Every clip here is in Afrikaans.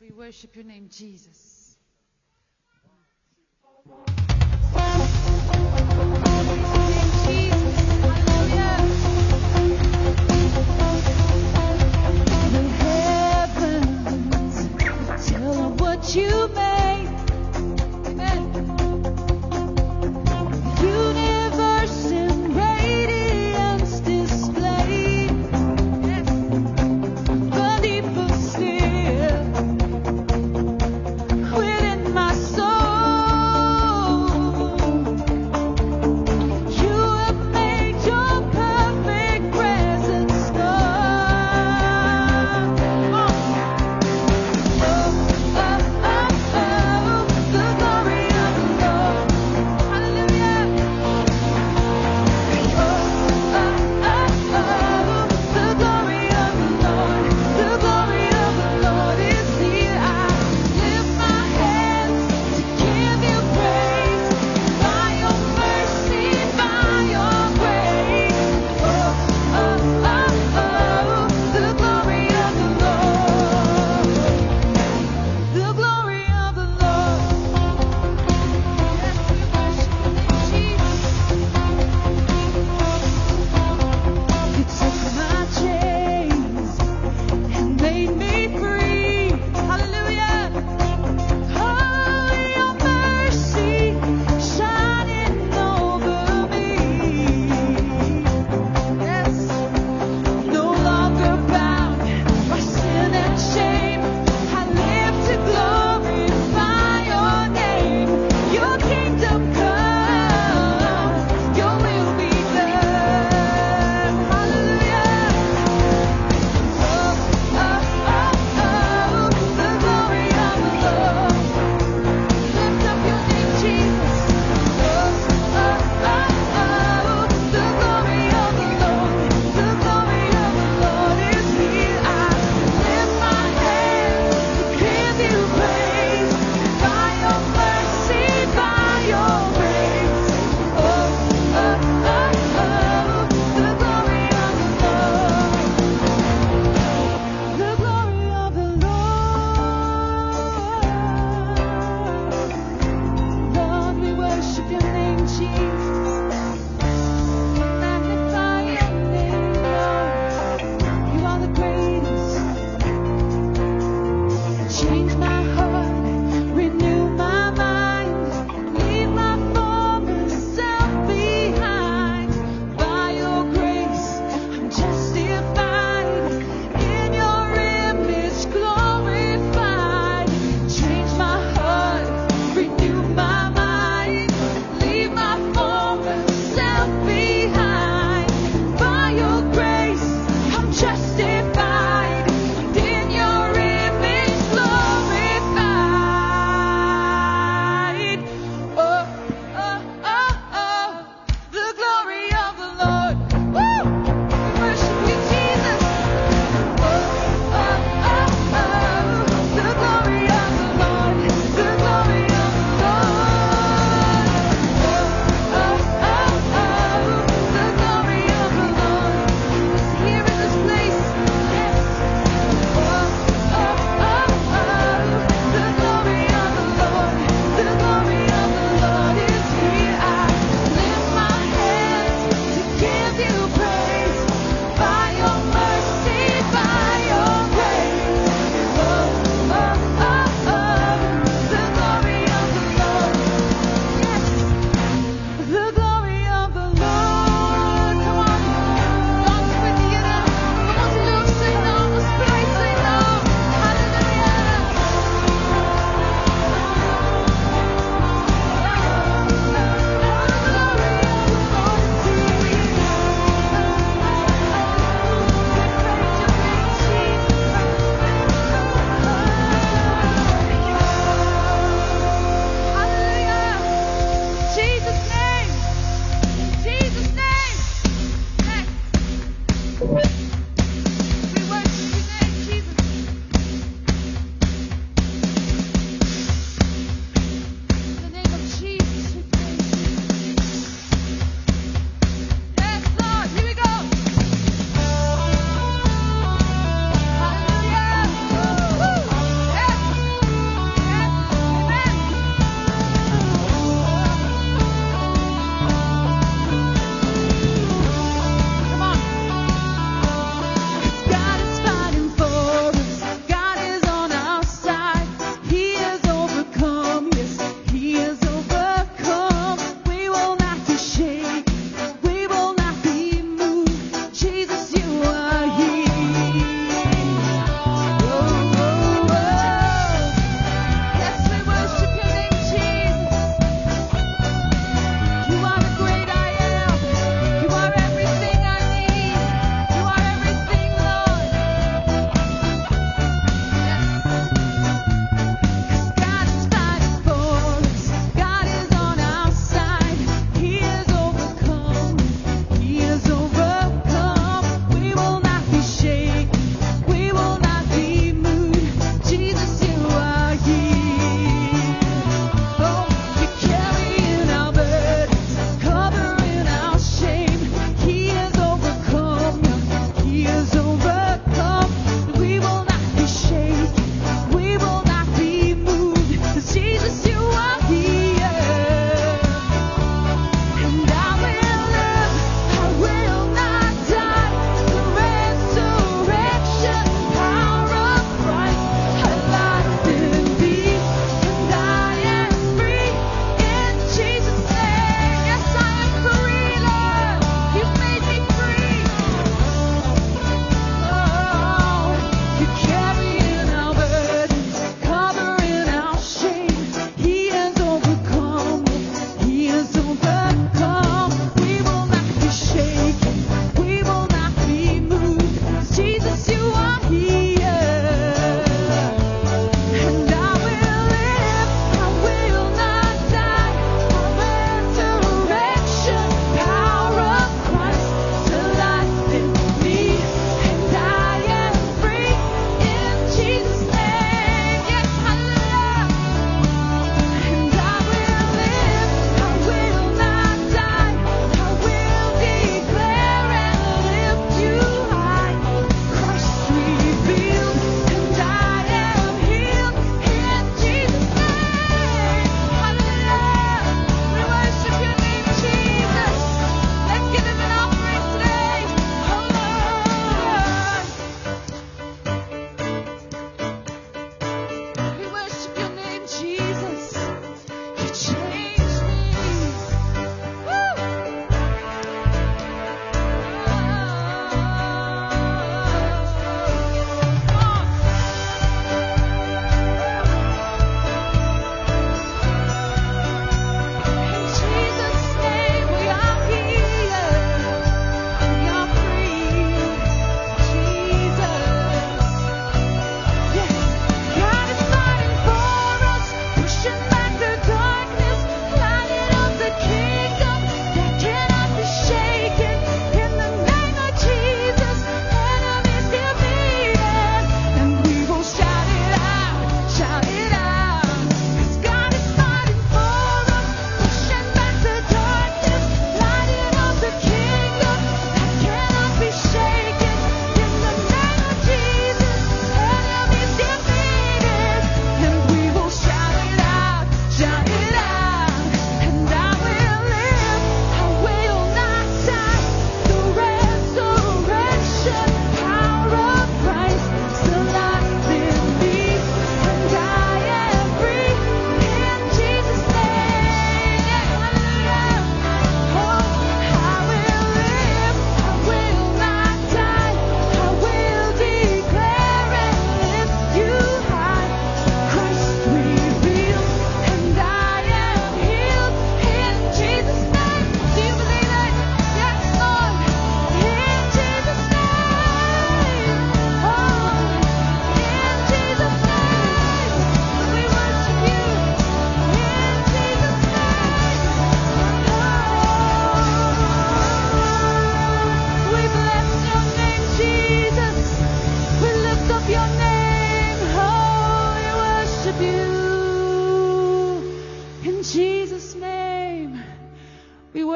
Yes, we worship your name, Jesus. You made, amen. Universe in radiance displayed, yes. But deeper still, within my soul, you have made your perfect presence known. Oh, oh, oh, oh.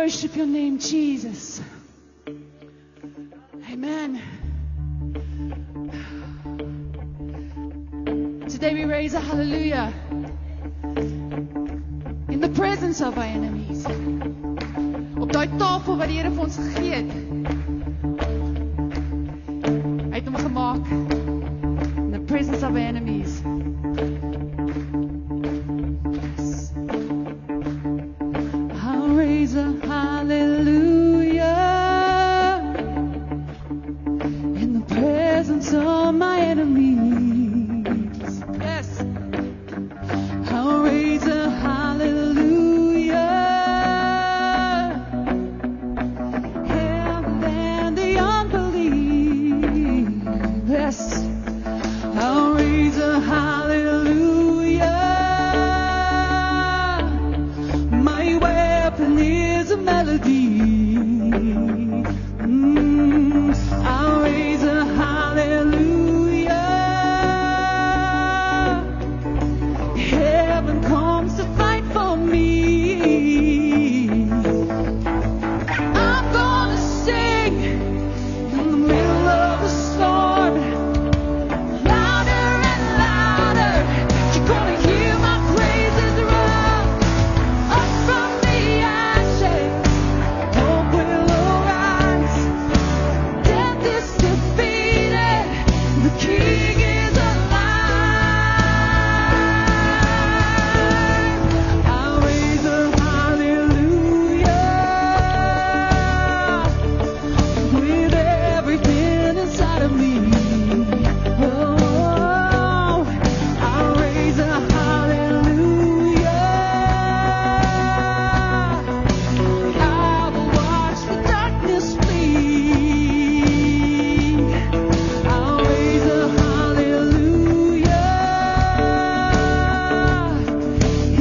worship your name, Jesus. Amen. Today we raise a hallelujah in the presence of our enemies. Op daai tafel wat die Here vir ons gegee het. Hy het hom gemaak in the presence of our enemies. Yes. I'll raise a hallelujah in the presence of my enemies. Yes. I'll raise a hallelujah. Heaven and the unbelief. Yes. I'll raise a hallelujah. My weapon is a melody. I'll raise a hallelujah. Heaven comes to fight for me. I'm gonna sing in the middle of a storm, louder and louder. You're gonna hear my praises rise up from the ashes. Hope will arise. Death is defeated. The King is alive. I'll raise a hallelujah with everything inside of me. Oh, I'll raise a hallelujah. I will watch the darkness flee. I'll raise a hallelujah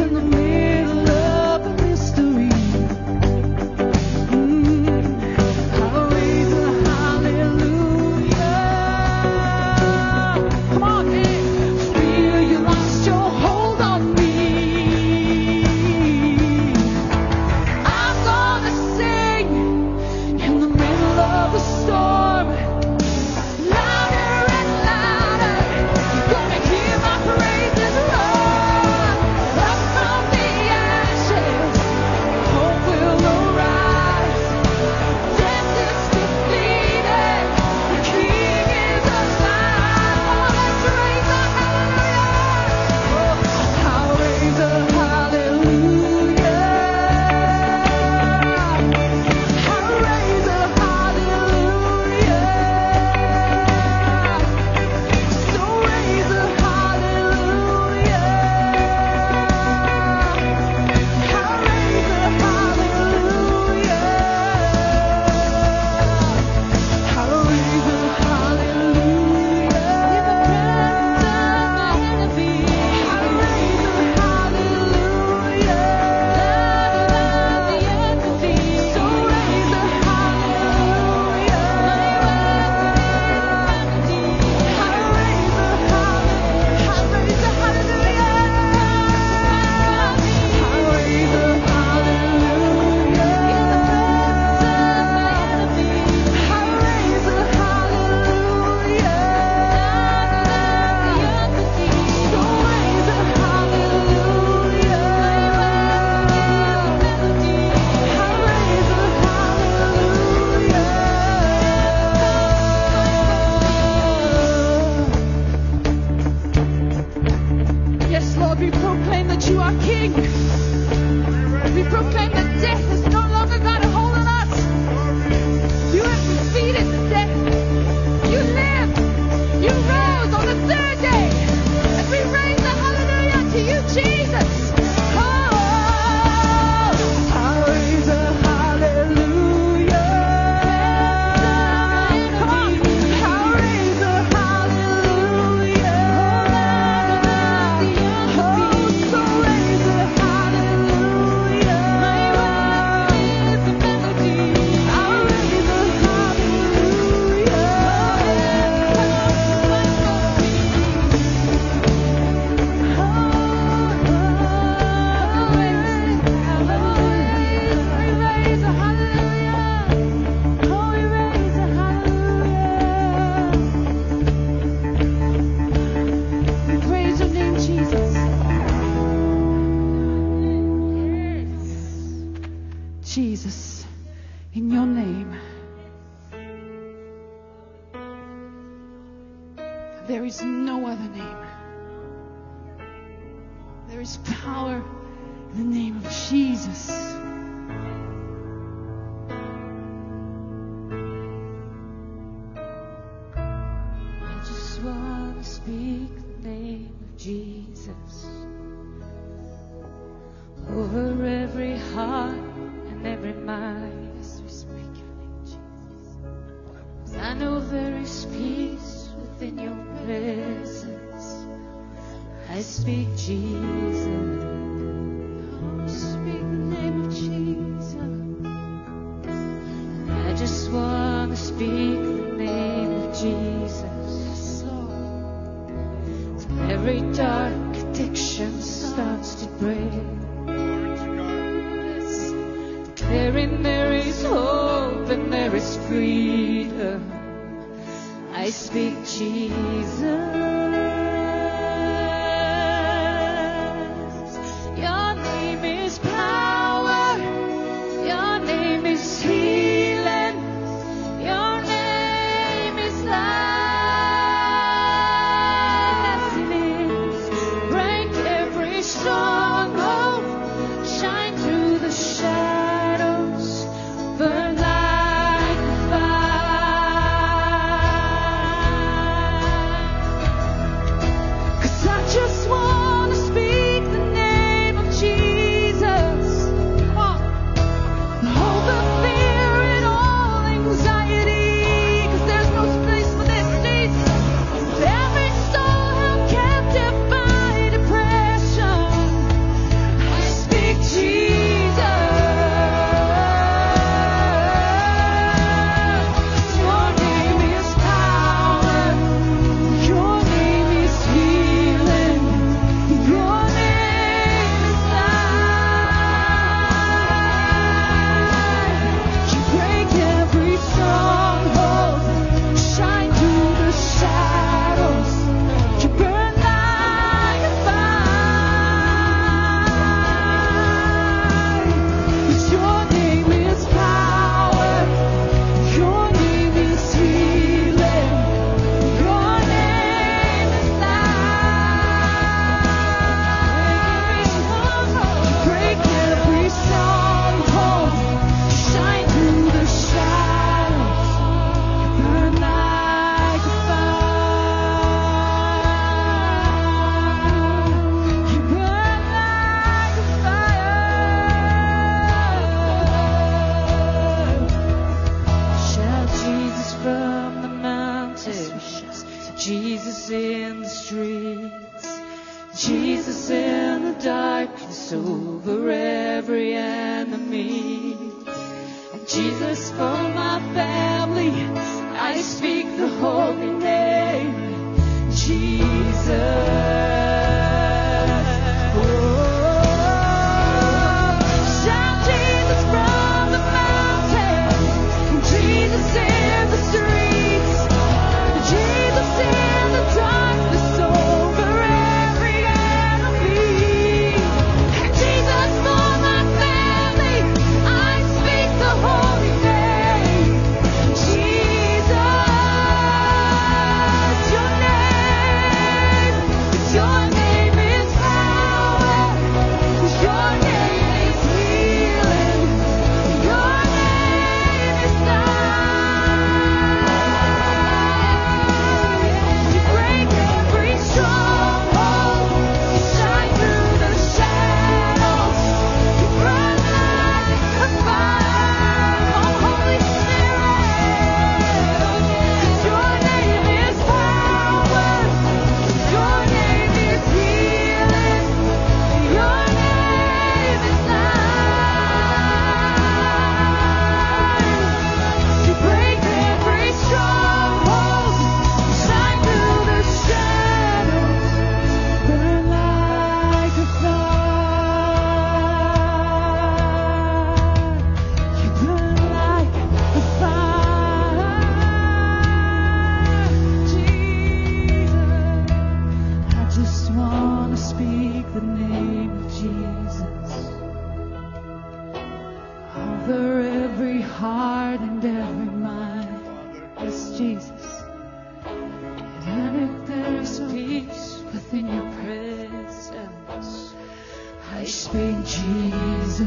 in the middle of the mystery. I'll raise a hallelujah. Come on, man. Fear you lost your hold on me. I'm gonna sing in the middle of a storm, louder and louder. You're gonna hear my praises rise up from the ashes. Hope will arise. Death is defeated. The King is alive. Oh, let's raise a hallelujah. I'll raise a hallelujah. I'll raise a hallelujah. So raise a hallelujah. I'll raise a hallelujah. I'll raise a hallelujah. In the presence of my enemies. I'll raise a hallelujah. Louder than the empathy. So raise a hallelujah. I'll raise a hallelujah. I'll raise a hallelujah. I'll raise a hallelujah. In the presence of my enemies. I'll raise a hallelujah. So raise a hallelujah. I'll raise a hallelujah. Yes, Lord, we proclaim that you are King. We proclaim that death is no longer got a hold on us. You have defeated the death. You live. You rose on the third day. And we raise a hallelujah to you, Jesus. Oh, I'll raise a hallelujah. Come on. I'll raise a hallelujah. Oh, so raise a hallelujah. Jesus, in your name. There is no other name. There is power in the name of Jesus. I just want to speak the name of Jesus over every heart and every mind. Yes, we speak your name, Jesus. 'Cause I know there is peace within your presence. I speak Jesus. Speak the name of Jesus. I just want to speak the name of Jesus. So every dark addiction starts to break. Declaring there is hope and there is freedom. I speak Jesus. Your name is power. Your name is healing. Your name is life. Break every stronghold. Shine through the shadows. Burn like fire. 'Cause I just want to speak the name of Jesus. Over fear and all anxiety. 'Cause there's no space for this peace. Every soul held captive by depression. I speak Jesus. Your name is power. Your name is healing. Your name is life. You break every stronghold. Shine through the shadows. You burn like a fire. 'Cause your name is power. Your name is healing. Your name is life. Break every stronghold. Shine through the shadows. Burn like a fire. You burn like a fire. Shout Jesus from the mountains, Jesus in the streets, Jesus in the darkness over every enemy, and Jesus for my family. I speak the holy name, Jesus. Shout Jesus from the mountains, Jesus in the streets, Jesus in the darkness over every enemy, and Jesus for my family. I speak the holy name, Jesus. Your name, it's your speak Jesus.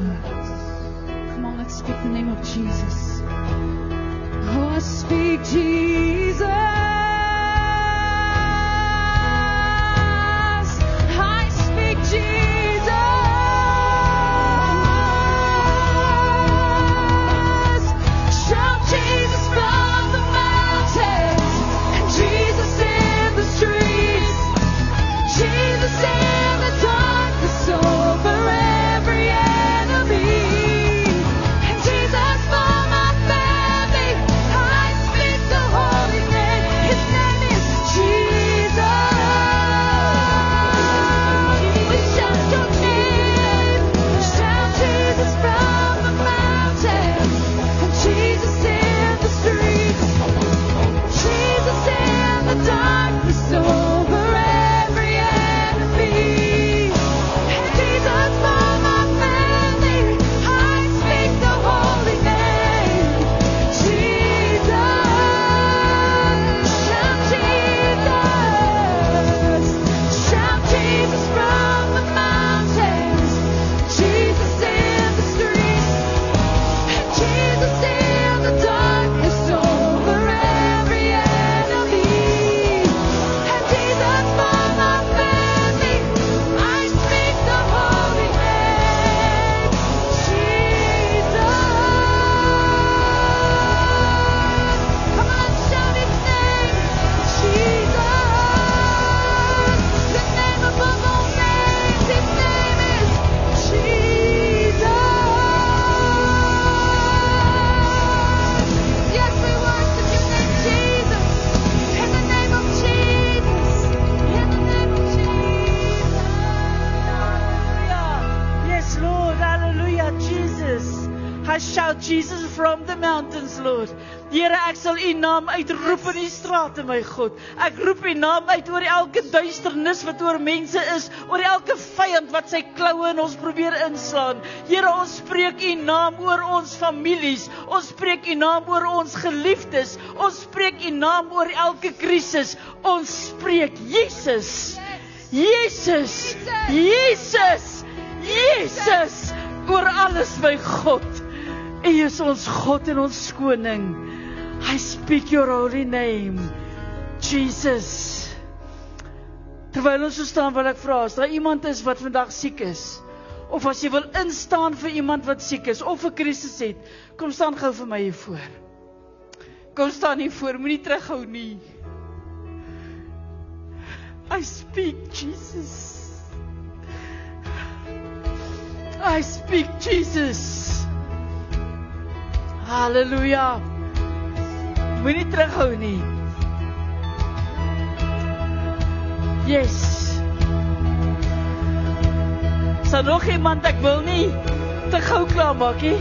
Come on, let's speak the name of Jesus. Oh, I speak Jesus. I speak Jesus. Shout Jesus from the mountains, and Jesus in the streets. Jesus in the darkness over every enemy. And Jesus for my family. I speak the holy name. His name is Jesus. We shout your name. Shout Jesus from the mountains, and Jesus in the streets. Jesus in the darkness over every enemy. And Jesus for my family. I speak the holy name. Jesus. Shout Jesus. Shout Jesus from the mountains. Jesus in the streets. And Jesus in the darkness over every enemy. And Jesus for my family. I speak the holy name. Jesus. Come on, shout his name. Jesus. The name above all names. His name is Jesus. Yes, we worship your name, Jesus. In the name of Jesus. In the name of Jesus. Hallelujah. Yes, Lord. Hallelujah. Jesus. I shout Jesus from the mountains, Lord. Here, ek sal u naam uitroep in die strate, my God. Ek roep u naam uit oor elke duisternis wat oor mense is, oor elke vyand wat sy kloue in ons probeer inslaan. Here, ons spreek u naam oor ons families. Ons spreek u naam oor ons geliefdes. Ons spreek u naam oor elke krisis. Ons spreek Jesus. Jesus. Jesus. Jesus. Oor alles, my God. U is ons God en ons koning. I speak your holy name, Jesus. Terwyl ons so staan, wil ek vra, as daar iemand is wat vandag siek is, of as jy wil instaan vir iemand wat siek is, of 'n krisis het, kom staan gou vir my hier voor. Kom staan hier voor, moenie terughou nie. I speak Jesus. I speak Jesus. Hallelujah. Moenie terughou nie. Yes. Sal nog iemand, ek wil nie te gou klaar maak nie.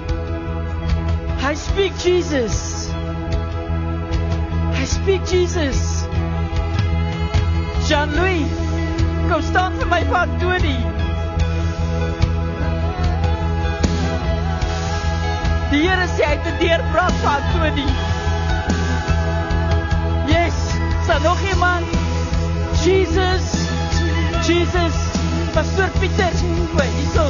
I speak Jesus. I speak Jesus. Jean-Louis, kom staan vir my pa Tony. Die Here sê hy het 'n deurbraak vir Antoni. Yes, sal nog iemand? Jesus, Jesus, Pastor Pieter, hierso.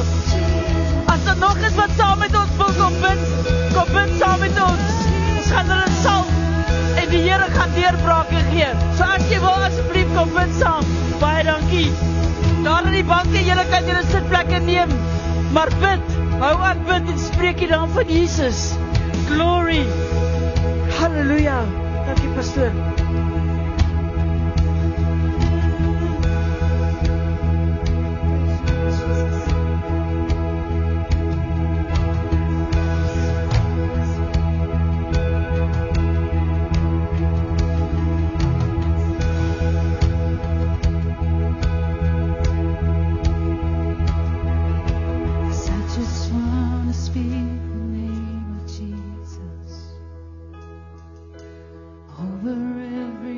As daar nog is wat saam met ons wil kom bid saam met ons. Ons gaan hulle salf en die Here gaan deurbrake gee. So as jy wil asseblief kom bid saam. Baie dankie. Daar in die banke, julle kan julle sitplekke neem, maar bid. Hou aan bid en spreek die naam van Jesus. Glory. Hallelujah. Dankie, pastoor. Over every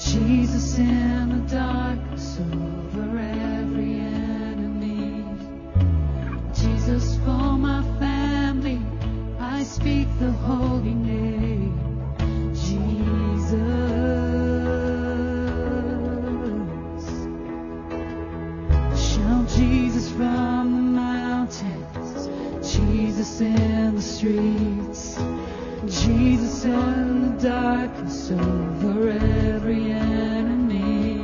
Jesus in the darkness over every enemy. Jesus for my family, I speak the holy name. Jesus. Shout Jesus from the mountains, Jesus in the streets, Jesus in the darkness over every enemy.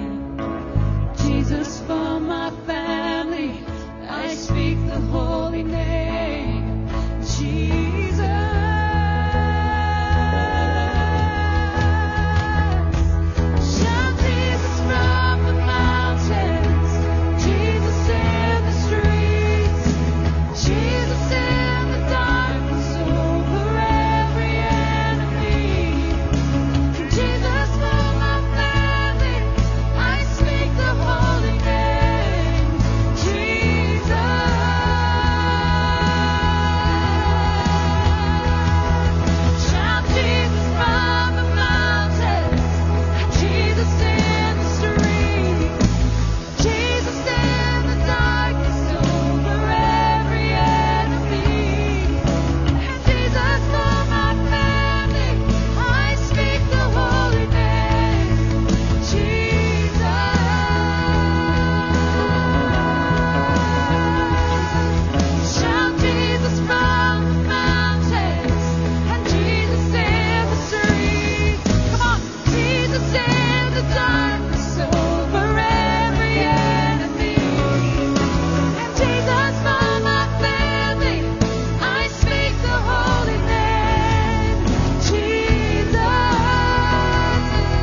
Jesus for my family, I speak the holy name. Jesus. Shout Jesus from the mountains, Jesus in the streets, Jesus in the darkness over every enemy. Jesus for my family, I speak the holy name. Jesus. Shout Jesus from the mountains, Jesus in the streets, Jesus in the darkness over every enemy. Jesus for my family, I speak the holy name. Jesus. Shout Jesus from the mountains and Jesus in the streets. Come on, Jesus in the darkness over every enemy. And Jesus for my family, I speak the holy name. Jesus.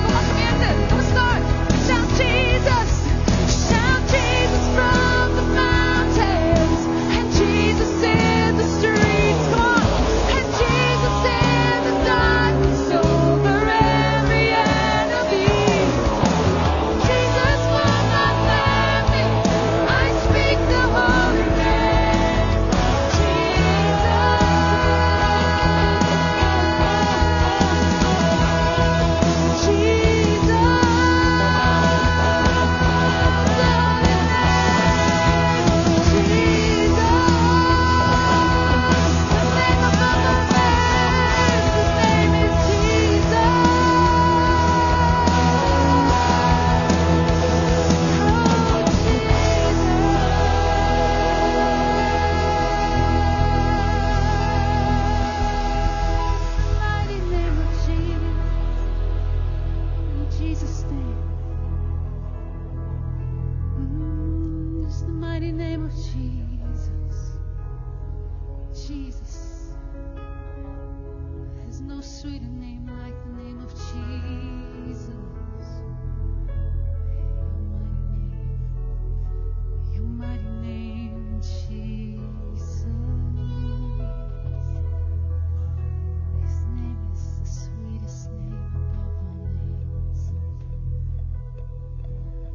Come on, command it. Let's start. Shout Jesus. Shout Jesus from the mountains and Jesus in the streets. Come on. And Jesus in the darkness over every enemy. Jesus for my family, I speak the holy name. Jesus. Jesus. Jesus' name. It's the mighty name of Jesus. Jesus. There's no sweeter name like the name of Jesus. Your mighty name, Jesus. His name is the sweetest name above all names.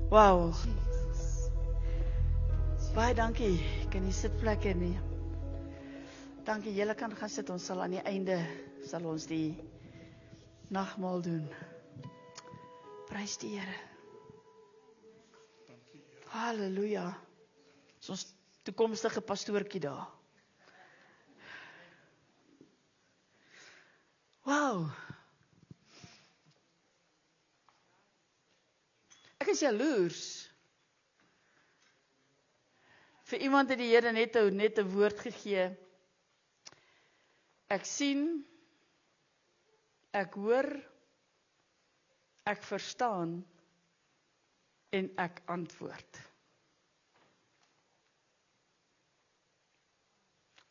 Wow. Jesus. Baie dankie. Kan jy sitplekke neem? Dankie, julle kan gaan sit. Ons sal aan die einde sal ons die nagmaal doen. Prys die Here. Halleluja. Dis ons toekomstige pastoortjie daar. Wow. Ek is jaloers. Vir iemand het die Here net 'n woord gegee. Ek sien, ek hoor, ek verstaan en ek antwoord.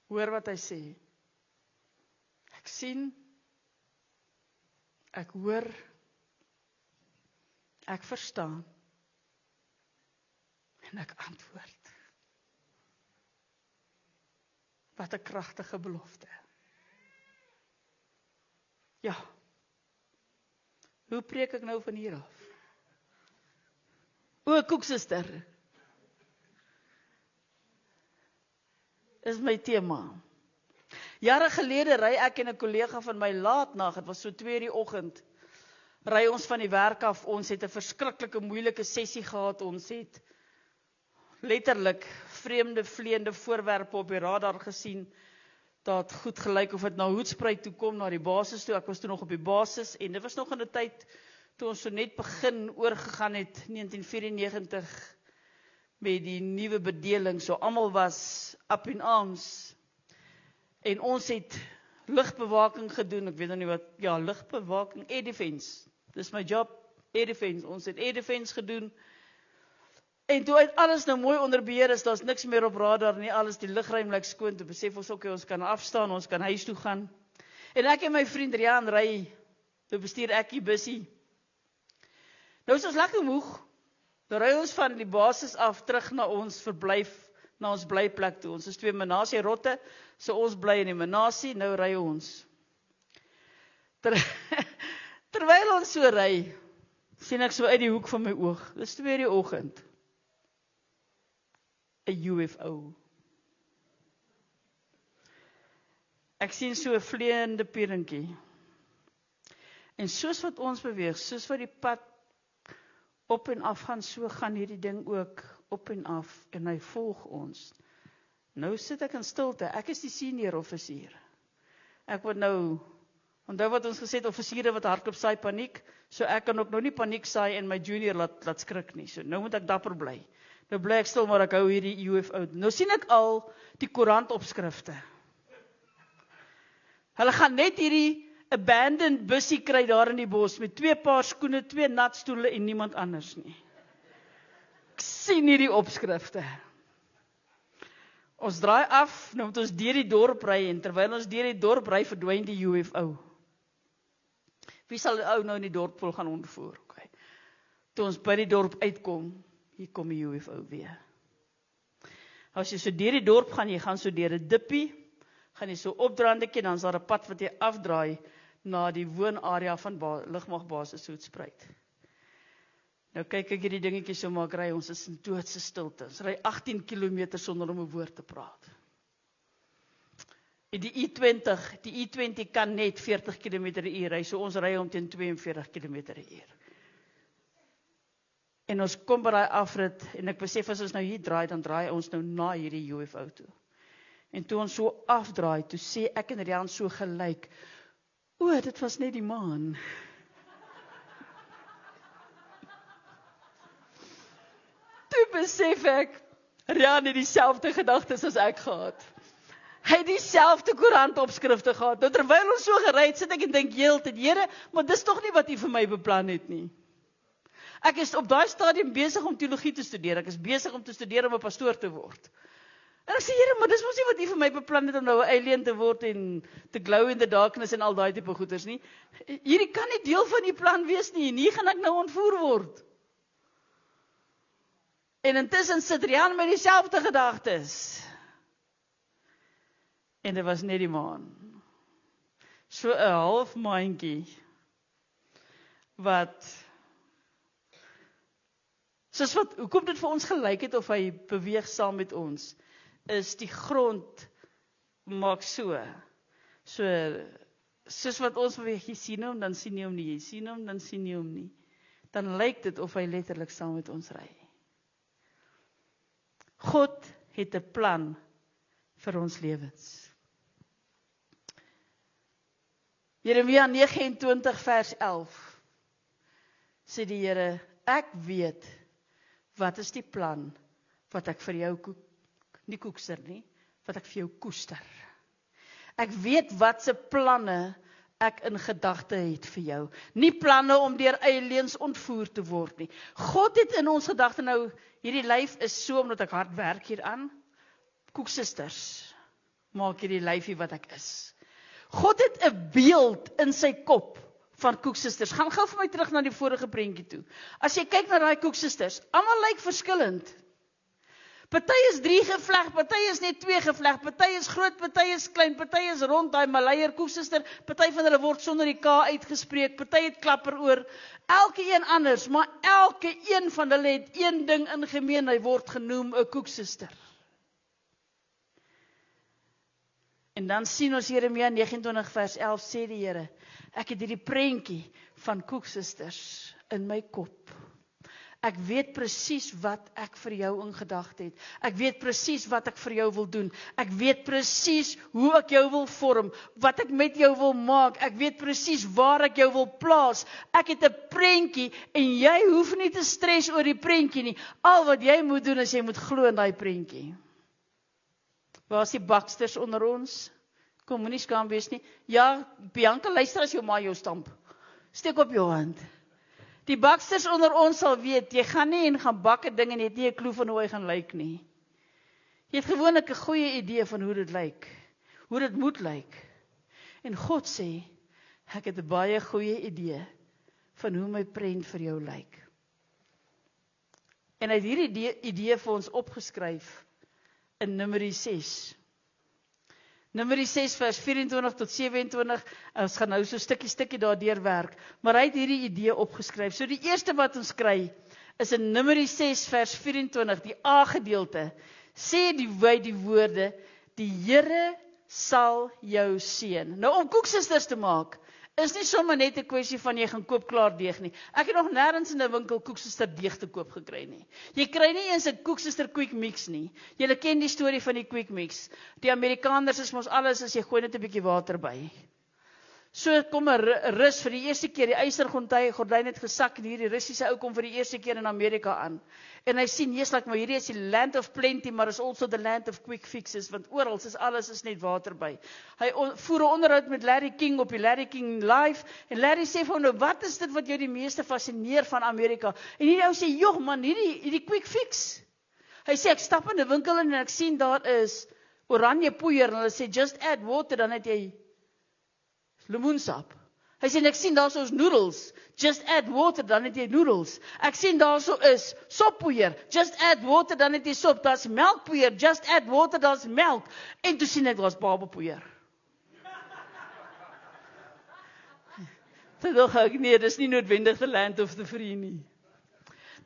Hoor wat hy sê. Ek sien, ek hoor, ek verstaan en ek antwoord. Wat 'n kragtige belofte. Ja. Hoe preek ek nou van hier af? O, koeksuster. Is my tema. Jare gelede ry ek en 'n kollega van my laat nag, dit was so 2:00 die oggend, ry ons van die werk af, ons het 'n verskriklike moeilike sessie gehad, ons het letterlik vreemde vleiende voorwerpe op die radar gesien, dat goed gelyk of het na Hoedspruit toe kom, na die basis toe, ek was toe nog op die basis, en dit was nog in 'n tyd, toe ons so net begin oorgegaan het, 1994, met die nuwe bedeling, so almal was up in arms, en ons het lugbewaking gedoen, ek weet nou nie wat, ja, lugbewaking, air defense, dis my job, air defense, ons het air defense gedoen, en toe uit alles nou mooi onder beheer is, daar's niks meer op radar nie, alles die lugruim lyk skoon, toe besef ons ook, ons kan afstaan, ons kan huis toe gaan, en ek en my vriend Rian ry, toe bestuur ek die bussie, nou is ons lekker moeg, nou ry ons van die basis af, terug na ons verblyf, na ons blyplek toe, ons is 2 Manasseh rotte, so ons bly in die Manasseh, nou ry ons, terwyl ons so ry, sien ek so uit die hoek van my oog, dis 2 die oggend, 'n UFO. Ek sien so 'n vleiende pierentjie. En soos wat ons beweeg, soos wat die pad op en af gaan, so gaan hierdie ding ook op en af, en hy volg ons. Nou sit ek in stilte, ek is die senior offisier. Ek word nou, onthou wat ons gesê het, offisiere wat hardloop saai paniek, so ek kan ook nou nie paniek saai en my junior laat skrik nie, so nou moet ek dapper bly. Nou bly ek stil, maar ek hou hierdie UFO. Nou sien ek al die koerantopskrifte. Hulle gaan net hierdie abandoned bussie kry daar in die bos, met 2 paar skoene, 2 natstoele en niemand anders nie. Ek sien hierdie opskrifte. Ons draai af, nou moet ons deur die dorp ry, en terwyl ons deur die dorp ry, verdwyn die UFO. Wie sal die ou nou in die dorp wil gaan ontvoer? Okay. Toe ons by die dorp uitkom, hier kom die UFO weer. As jy so deur die dorp gaan, jy gaan so deur 'n dippie, gaan jy so opdraandetjie, dan is daar 'n pad wat jy afdraai na die woonarea van lugmagbasis Hoedspruit. Nou kyk ek hierdie dingetjie so maak ry, ons is in doodse stilte. Ons ry 18 km sonder om 'n woord te praat. En die I-20 kan net 40 km/h ry, so ons ry omtrent 42 km/h. En ons kom by daai afrit, en ek besef as ons nou hier draai, dan draai ons nou na hierdie UFO toe. En toe ons so afdraai, toe sê ek en Rian so gelyk, o, dit was net die maan. Toe besef ek, Rian het dieselfde gedagtes as ek gehad. Hy het dieselfde koerantopskrifte gehad. Nou terwyl ons so gery het, sit ek en dink heeltyd, Here, maar dis tog nie wat U vir my beplan het nie. Ek is op daai stadium besig om teologie te studeer. Ek is besig om te studeer om 'n pastoor te word. En ek sê, Here, maar dis mos nie wat U vir my beplan het om nou 'n alien te word en te glow in the darkness en al daai tipe goeders nie. Hierdie kan nie deel van die plan wees nie. En hier gaan ek nou ontvoer word. En intussen sit Rian met dieselfde gedagtes. En dit was net die maan. So 'n half maandjie wat soos wat, hoekom dit vir ons gelyk het of hy beweeg saam met ons, is die grond maak so. Soos wat ons beweeg, jy sien hom, dan sien jy hom nie, jy sien hom, dan sien jy hom nie. Dan lyk dit of hy letterlik saam met ons ry. God het 'n plan vir ons lewens. Jeremia 29 vers 11 sê die Here, ek weet wat is die plan wat ek vir jou nie koester nie, wat ek vir jou koester. Ek weet wat se planne ek in gedagte het vir jou. Nie planne om deur aliens ontvoer te word nie. God het in ons gedagte nou, hierdie lyf is so omdat ek hard werk hieraan. Koeksisters, maak hierdie lyfie wat ek is. God het 'n beeld in sy kop van koeksisters. Gaan gou vir my terug na die vorige prentjie toe. As jy kyk na daai koeksisters, almal lyk verskillend. Party is 3 gevleg, party is net 2 gevleg, party is groot, party is klein, party is rond, daai Malayer koeksister, party van hulle word sonder die K uitgespreek, party het klapper oor, elke een anders, maar elke een van hulle het een ding in gemeen, hy word genoem 'n koeksister. En dan sien ons Jeremia 29 vers 11 sê die Here, ek het hierdie prentjie van Koeksisters in my kop. Ek weet presies wat ek vir jou in gedagte het. Ek weet presies wat ek vir jou wil doen. Ek weet presies hoe ek jou wil vorm, wat ek met jou wil maak. Ek weet presies waar ek jou wil plaas. Ek het 'n prentjie en jy hoef nie te stres oor die prentjie nie. Al wat jy moet doen is jy moet glo in daai prentjie. Waar is die baksters onder ons? Kom, moenie skaam wees nie. Ja, Bianca, luister as jou ma jou stamp. Steek op jou hand. Die baksters onder ons sal weet, jy gaan nie en gaan bak 'n ding en jy het nie 'n klou van hoe hy gaan lyk nie. Jy het gewoonlik 'n goeie idee van hoe dit lyk, hoe dit moet lyk. En God sê, ek het 'n baie goeie idee van hoe my prent vir jou lyk. En hy het hierdie idee vir ons opgeskryf in Numeri 6. Numeri 6 vers 24 tot 27, ons gaan nou so stukkie daardeur werk, maar hy het hierdie idee opgeskryf. So die eerste wat ons kry, is in Numeri 6 vers 24, die A gedeelte, sê die woorde, die Here sal jou seën. Nou om koeksisters te maak, is nie sommer net 'n kwessie van jy gaan koop klaar deeg nie. Ek het nog nêrens in 'n winkel koeksister deeg te koop gekry nie. Jy kry nie eens 'n koeksister quick mix nie. Julle ken die storie van die quick mix. Die Amerikaners is mos alles as jy gooi net 'n bietjie water by. So kom 'n rus vir die eerste keer, die ystergordyn het gesak en hierdie Russiese ou kom vir die eerste keer in Amerika aan. En hy sien, Jesus, maar hierdie is die land of plenty, maar is also the land of quick fixes, want oral is alles is net water by. Hy voer 'n onderhoud met Larry King op die Larry King Live, en Larry sê vir hom, nou, wat is dit wat jou die meeste fascineer van Amerika? En hierdie ou sê, joh man, hierdie quick fix. Hy sê, ek stap in 'n winkel in en ek sien daar is oranje poeier, en hulle sê, just add water, dan het jy lemoensap. Hy sê, ek sien daar so is noodles, just add water, dan het jy noodles. Ek sien daar so is soppoeier, just add water, dan het jy sop. Daar's melkpoeier, just add water, daar's melk. En toe sien ek, daar's babapoeier. Toe dink ek, nee, dis nie noodwendig the land of the free nie.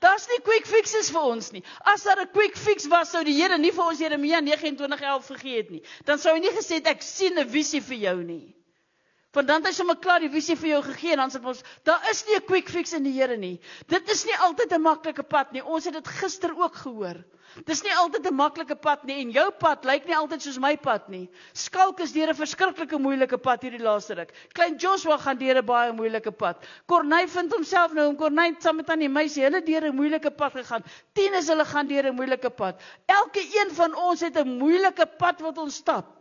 Daar's nie quick fixes vir ons nie. As daar 'n quick fix was, sou die Here nie vir ons Jeremia 29:11 gegee het nie. Dan sou hy nie gesê het, ek sien 'n visie vir jou nie. Want dan het hy sommer klaar die visie vir jou gegee, en dan sê ons, daar is nie 'n quick fix in die Here nie. Dit is nie altyd 'n maklike pad nie. Ons het dit gister ook gehoor. Dis nie altyd 'n maklike pad nie, en jou pad lyk nie altyd soos my pad nie. Skalk is deur 'n verskriklike moeilike pad hierdie laaste ruk. Klein Joshua gaan deur 'n baie moeilike pad. Corneille vind homself nou, en Corneille saam met aan die meisie, hulle deur 'n moeilike pad gegaan. Tieners, hulle gaan deur 'n moeilike pad. Elke een van ons het 'n moeilike pad wat ons stap.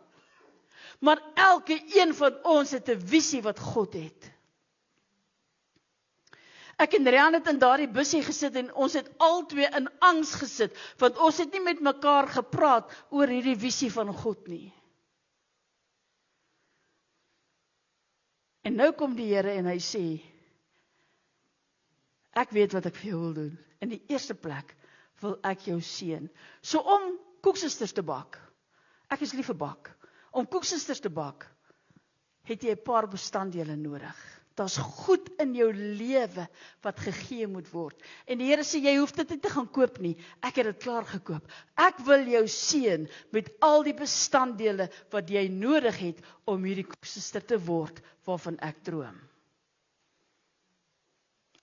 Maar elke een van ons het 'n visie wat God het. Ek en Rian het in daardie busie gesit en ons het albei in angs gesit, want ons het nie met mekaar gepraat oor hierdie visie van God nie. En nou kom die Here en hy sê, ek weet wat ek vir jou wil doen. In die eerste plek wil ek jou seën. So om koeksisters te bak, ek is lief vir bak. Om koeksisters te bak, het jy 'n paar bestanddele nodig. Daar's goed in jou lewe wat gegee moet word. En die Here sê, jy hoef dit nie te gaan koop nie. Ek het dit klaar gekoop. Ek wil jou seën met al die bestanddele wat jy nodig het om hierdie koeksister te word waarvan ek droom.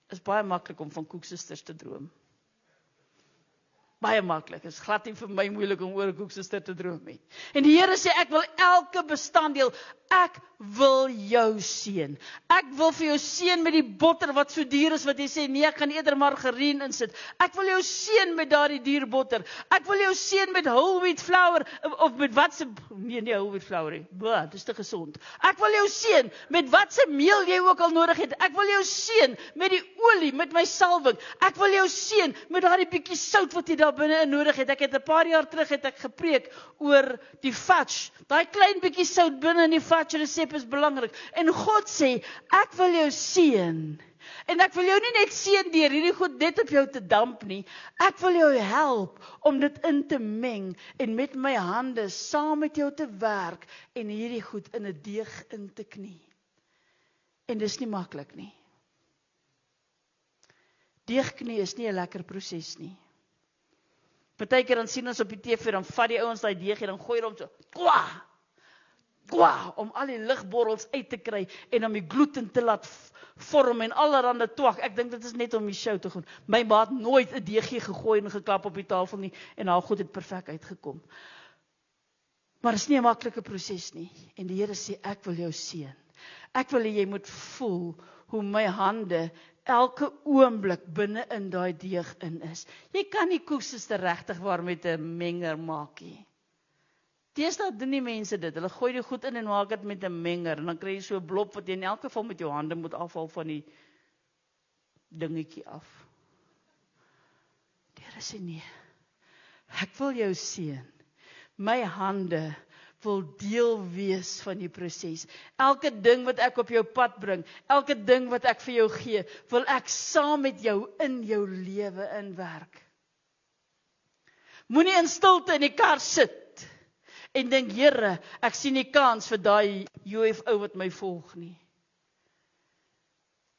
Is baie maklik om van koeksisters te droom. Baie maklik, is glad nie vir my moeilik om oor 'n koeksister te droom nie. En die Here sê, ek wil elke bestanddeel, ek wil jou seën. Ek wil vir jou seën met die botter wat so duur is, wat jy sê, nee, ek gaan eerder margarien insit. Ek wil jou seën met daardie duur botter. Ek wil jou seën met whole wheat flour, of met wat se, nee, whole wheat flour nie. Blah, dis te gesond. Ek wil jou seën met wat se meel jy ook al nodig het. Ek wil jou seën met die olie, met my salwing. Ek wil jou seën met daardie bietjie sout wat jy daar binne nodig het. Ek het 'n paar jaar terug het ek gepreek oor die fudge. Daai klein bietjie sout binne in die fudge resep is belangrik. En God sê, ek wil jou seën. En ek wil jou nie net seën deur hierdie goed net op jou te damp nie. Ek wil jou help om dit in te meng en met my hande saam met jou te werk en hierdie goed in 'n deeg in te knie. En dis nie maklik nie. Deegknie is nie 'n lekker proses nie. Partykeer dan sien ons op die TV, dan vat die ouens daai deeg en dan gooi hulle hom so, kwaa! om al die ligborrels uit te kry en om die gluten te laat vorm en allerhande twak. Ek dink dit is net om die show te doen. My ma het nooit 'n deegie gegooi en geklap op die tafel nie en haar goed het perfek uitgekom. Maar dit is nie 'n maklike proses nie. En die Here sê, ek wil jou seën. Ek wil hê jy moet voel hoe my hande elke oomblik binne in daai deeg in is. Jy kan nie koeksies regtig waar met 'n menger maak nie. Deesdae doen die mense dit. Hulle gooi die goed in en maak dit met 'n menger en dan kry jy so 'n blop wat jy in elk geval met jou hande moet afhaal van die dingetjie af. Die Here sê nee. Ek wil jou seën. My hande wil deel wees van die proses. Elke ding wat ek op jou pad bring, elke ding wat ek vir jou gee, wil ek saam met jou in jou lewe inwerk. Moenie in stilte in die kar sit en dink, Here, ek sien nie kans vir daai UFO wat my volg nie.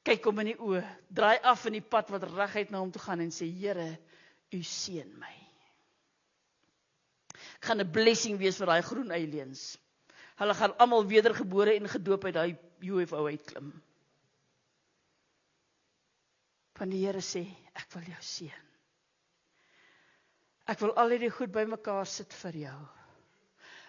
Kyk hom in die oë, draai af in die pad wat reguit na hom toe gaan en sê, Here, u seën my. Ek gaan 'n blessing wees vir daai groen aliens. Hulle gaan almal wedergebore en gedoop uit daai UFO uitklim. Van die Here sê, ek wil jou seën. Ek wil al hierdie goed bymekaar sit vir jou.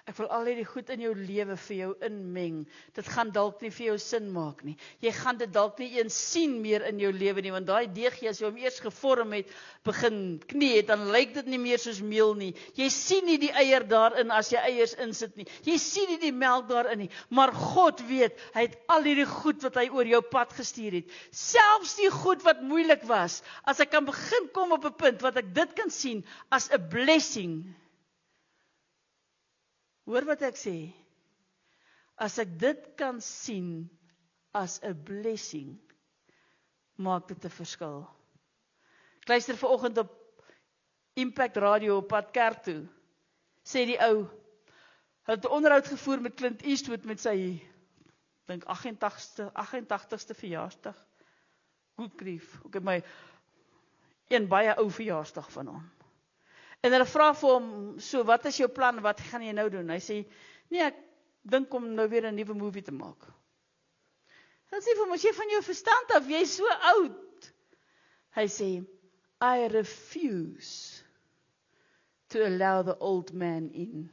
Ek wil al hierdie goed in jou lewe vir jou inmeng. Dit gaan dalk nie vir jou sin maak nie. Jy gaan dit dalk nie eens sien meer in jou lewe nie, want daai deegie as jy hom eers gevorm het, begin knie het, dan lyk dit nie meer soos meel nie. Jy sien nie die eier daarin as jy eiers insit nie. Jy sien nie die melk daarin nie. Maar God weet, hy het al hierdie goed wat hy oor jou pad gestuur het. Selfs die goed wat moeilik was, as ek kan begin kom op 'n punt wat ek dit kan sien as 'n blessing. Hoor wat ek sê, as ek dit kan sien as 'n blessing, maak dit 'n verskil. Ek luister vanoggend op Impact Radio op pad kerk toe, sê die ou, hy het 'n onderhoud gevoer met Clint Eastwood met sy, dink 88ste verjaarsdag. Good grief, ek het my een baie ou verjaarsdag van hom. En hulle vra vir hom, so wat is jou plan, wat gaan jy nou doen? Hy sê, nee, ek dink om nou weer 'n nuwe movie te maak. Dan sê vir hom, as jy van jou verstand af, jy is so oud. Hy sê, I refuse to allow the old man in.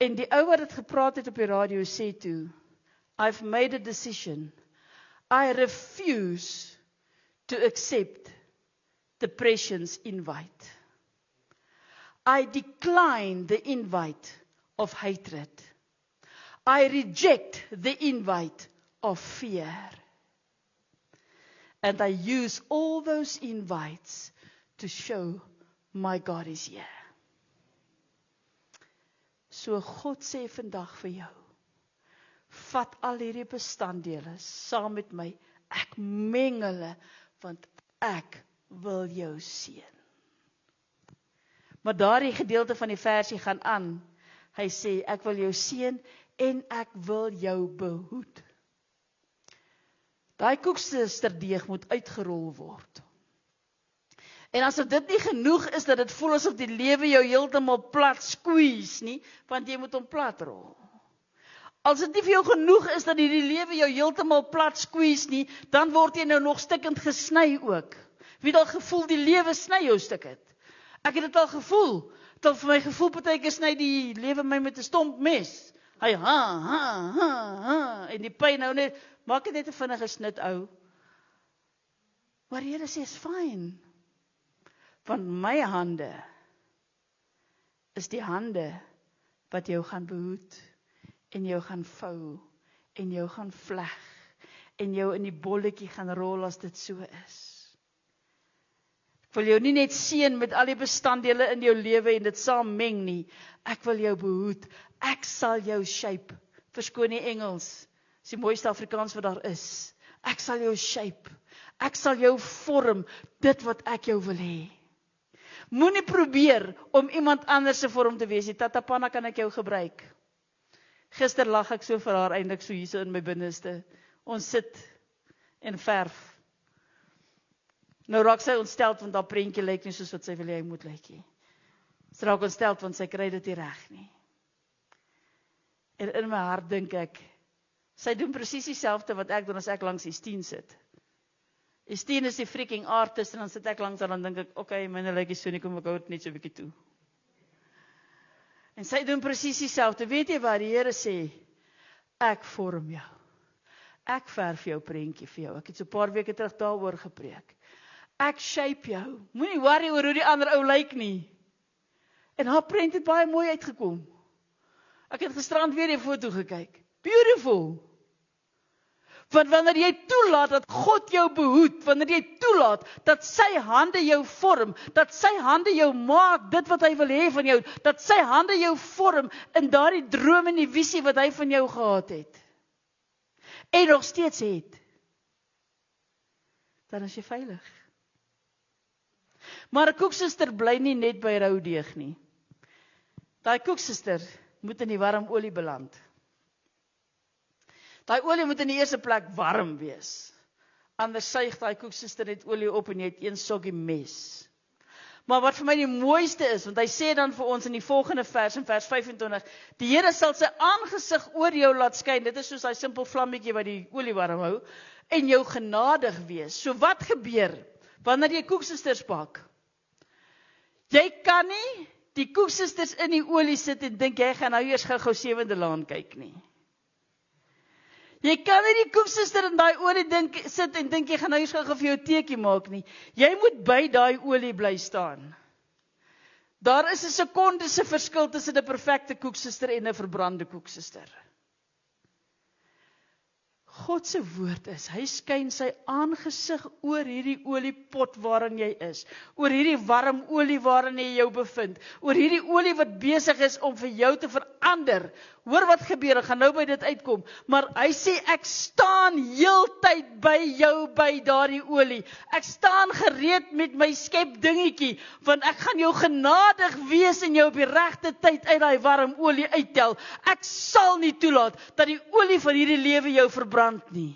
En die ou wat het gepraat het op die radio sê toe, I've made a decision. I refuse to accept depression's invite. I decline the invite of hatred. I reject the invite of fear. And I use all those invites to show my God is here. So God sê vandag vir jou, vat al hierdie bestanddele saam met my, ek meng hulle, want ek wil jou seën. Maar daardie gedeelte van die versie gaan aan. Hy sê, ek wil jou seën en ek wil jou behoed. Daai koeksusterdeeg moet uitgerol word. En asof dit nie genoeg is dat dit voel asof die lewe jou heeltemal plat squeeze nie, want jy moet hom plat rol. As dit nie vir jou genoeg is dat die lewe jou heeltemal plat squeeze nie, dan word jy nou nog stikkend gesny ook. Wie het al gevoel die lewe sny jou stikkend? Ek het dit al gevoel. Het al vir my gevoel partykeer sny die lewe my met 'n stomp mes. Hy en die pyn nou net, maak dit net 'n vinnige snit ou. Maar die Here sê is fyn. Want my hande is die hande wat jou gaan behoed en jou gaan vou en jou gaan vleg en jou in die bolletjie gaan rol as dit so is. Ek wil jou nie net seën met al die bestanddele in jou lewe en dit saam meng nie. Ek wil jou behoed. Ek sal jou shape. Verskoon die Engels. Dis die mooiste Afrikaans wat daar is. Ek sal jou shape. Ek sal jou vorm, dit wat ek jou wil hê. Moenie probeer om iemand anders se vorm te wees. Die Tatapanna kan ek jou gebruik. Gister lag ek so vir haar eintlik so hier so in my binneste. Ons sit en verf. Nou raak sy ontsteld want haar prentjie lyk nie soos wat sy wil hê hy moet lyk nie. Sy raak ontsteld want sy kry dit nie reg nie. En in my hart dink ek, sy doen presies dieselfde wat ek doen as ek langs Estien sit. Estien is die freaking artist en dan sit ek langs en dan dink ek, okay, myne lyk nie so nie, kom ek hou dit net so 'n bietjie toe. En sy doen presies dieselfde. Weet jy wat die Here sê? Ek vorm jou. Ek verf jou prentjie vir jou. Ek het so 'n paar weke terug daaroor gepreek. Ek shape jou. Moenie worry oor hoe die ander ou lyk nie. En haar prent het baie mooi uitgekom. Ek het gisterand weer die foto gekyk. Beautiful. Want wanneer jy toelaat dat God jou behoed, wanneer jy toelaat dat sy hande jou vorm, dat sy hande jou maak, dit wat hy wil hê van jou, dat sy hande jou vorm in daardie droom en die visie wat hy van jou gehad het, en nog steeds het, dan is jy veilig. Maar 'n koeksuster bly nie net by rou deeg nie. Daai koeksuster moet in die warm olie beland. Daai olie moet in die eerste plek warm wees. Anders suig daai koeksuster net olie op en jy het een soggy mes. Maar wat vir my die mooiste is, want hy sê dan vir ons in die volgende vers, in vers 25, die Here sal sy aangesig oor jou laat skyn. Dit is soos daai simpel vlammetjie wat die olie warm hou, en jou genadig wees. So wat gebeur wanneer jy koeksusters bak? Jy kan nie die koeksusters in die olie sit en dink jy gaan nou eers gou-gou Sewende Laan kyk nie. Jy kan nie die koeksuster in daai olie sit en dink jy gaan nou eers gou-gou vir jou teekie maak nie. Jy moet by daai olie bly staan. Daar is 'n sekonde se verskil tussen 'n perfekte koeksuster en 'n verbrande koeksuster. God se woord is, hy skyn sy aangesig oor hierdie oliepot waarin jy is, oor hierdie warm olie waarin jy jou bevind, oor hierdie olie wat besig is om vir jou te verander. Hoor wat gebeur, ek gaan nou by dit uitkom, maar hy sê, ek staan heeltyd by jou by daardie olie. Ek staan gereed met my skep dingetjie, want ek gaan jou genadig wees en jou op die regte tyd uit daai warm olie uittel. Ek sal nie toelaat dat die olie van hierdie lewe jou verbrand nie.